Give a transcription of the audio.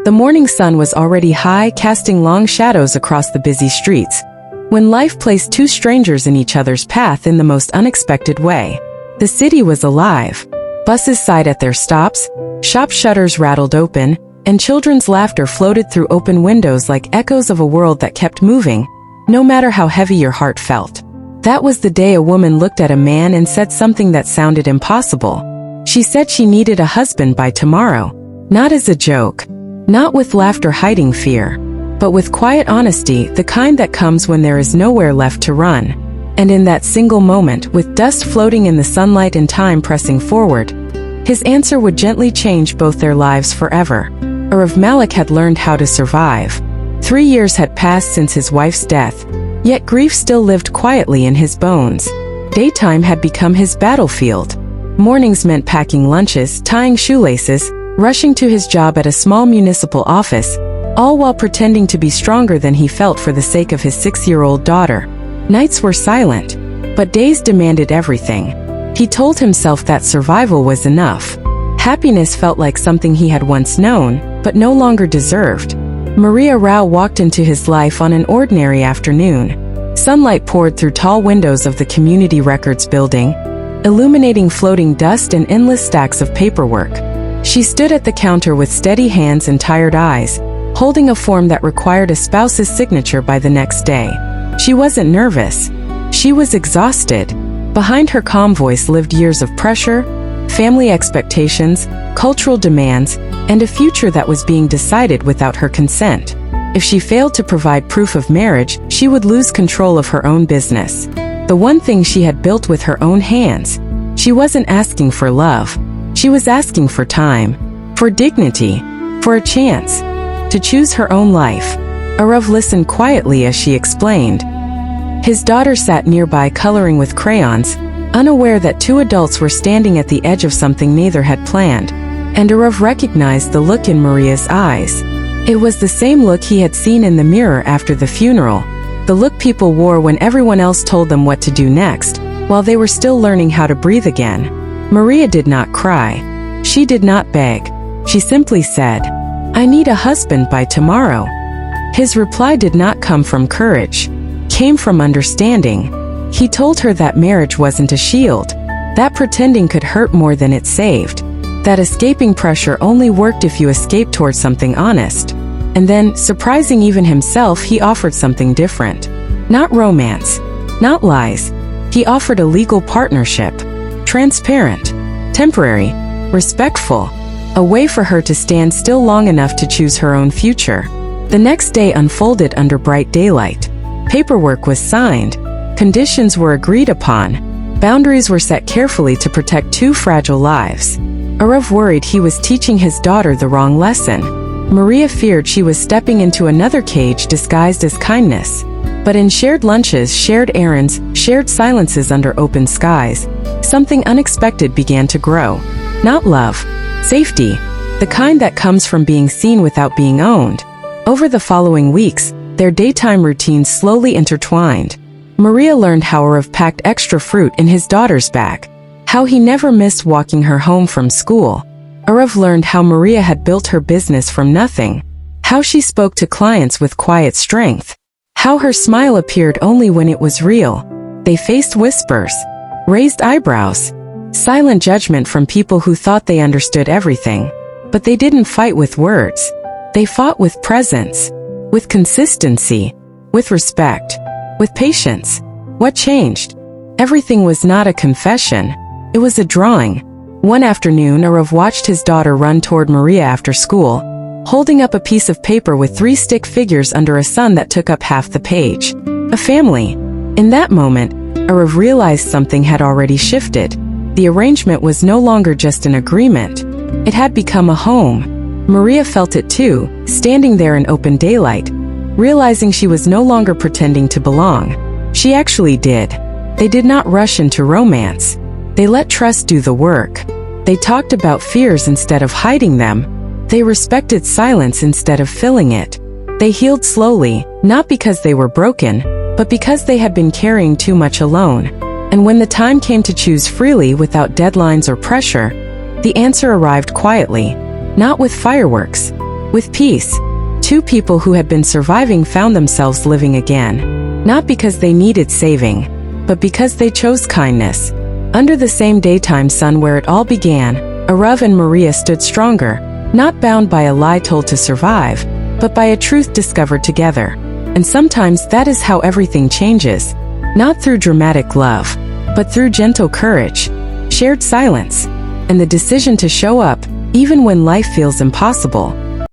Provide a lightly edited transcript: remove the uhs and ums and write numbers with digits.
The morning sun was already high, casting long shadows across the busy streets, when life placed two strangers in each other's path in the most unexpected way. The city was alive. Buses sighed at their stops, shop shutters rattled open, and children's laughter floated through open windows like echoes of a world that kept moving, no matter how heavy your heart felt. That was the day a woman looked at a man and said something that sounded impossible. She said she needed a husband by tomorrow. Not as a joke. Not with laughter hiding fear. But with quiet honesty, the kind that comes when there is nowhere left to run. And in that single moment, with dust floating in the sunlight and time pressing forward, his answer would gently change both their lives forever. Arav Malik had learned how to survive. 3 years had passed since his wife's death, yet grief still lived quietly in his bones. Daytime had become his battlefield. Mornings meant packing lunches, tying shoelaces, rushing to his job at a small municipal office, all while pretending to be stronger than he felt for the sake of his 6-year-old daughter. Nights were silent, but days demanded everything. He told himself that survival was enough. Happiness felt like something he had once known, but no longer deserved. Maria Rao walked into his life on an ordinary afternoon. Sunlight poured through tall windows of the community records building, illuminating floating dust and endless stacks of paperwork. She stood at the counter with steady hands and tired eyes, holding a form that required a spouse's signature by the next day. She wasn't nervous. She was exhausted. Behind her calm voice lived years of pressure, family expectations, cultural demands, and a future that was being decided without her consent. If she failed to provide proof of marriage, she would lose control of her own business. The one thing she had built with her own hands. She wasn't asking for love. She was asking for time, for dignity, for a chance to choose her own life. Arav listened quietly as she explained. His daughter sat nearby coloring with crayons, unaware that two adults were standing at the edge of something neither had planned, and Arav recognized the look in Maria's eyes. It was the same look he had seen in the mirror after the funeral, the look people wore when everyone else told them what to do next, while they were still learning how to breathe again. Maria did not cry. She did not beg. She simply said, "I need a husband by tomorrow." His reply did not come from courage. Came from understanding. He told her that marriage wasn't a shield, that pretending could hurt more than it saved, that escaping pressure only worked if you escaped towards something honest. And then, surprising even himself, he offered something different. Not romance, not lies. He offered a legal partnership. Transparent, temporary, respectful, a way for her to stand still long enough to choose her own future. The next day unfolded under bright daylight. Paperwork was signed, conditions were agreed upon, boundaries were set carefully to protect two fragile lives. Arav worried he was teaching his daughter the wrong lesson. Maria feared she was stepping into another cage disguised as kindness. But in shared lunches, shared errands, shared silences under open skies, something unexpected began to grow. Not love. Safety. The kind that comes from being seen without being owned. Over the following weeks, their daytime routines slowly intertwined. Maria learned how Arav packed extra fruit in his daughter's bag. How he never missed walking her home from school. Arav learned how Maria had built her business from nothing. How she spoke to clients with quiet strength. How her smile appeared only when it was real. They faced whispers, raised eyebrows, silent judgment from people who thought they understood everything. But they didn't fight with words. They fought with presence, with consistency, with respect, with patience. What changed? Everything was not a confession. It was a drawing. One afternoon, Arav watched his daughter run toward Maria after school, holding up a piece of paper with 3 stick figures under a sun that took up half the page. A family. In that moment, Arav realized something had already shifted. The arrangement was no longer just an agreement. It had become a home. Maria felt it too, standing there in open daylight, realizing she was no longer pretending to belong. She actually did. They did not rush into romance. They let trust do the work. They talked about fears instead of hiding them. They respected silence instead of filling it. They healed slowly, not because they were broken, but because they had been carrying too much alone. And when the time came to choose freely without deadlines or pressure, the answer arrived quietly, not with fireworks, With peace, two people who had been surviving found themselves living again, not because they needed saving, but because they chose kindness. Under the same daytime sun where it all began, Arav and Maria stood stronger, not bound by a lie told to survive, but by a truth discovered together. And sometimes that is how everything changes, not through dramatic love, but through gentle courage, shared silence, and the decision to show up, even when life feels impossible.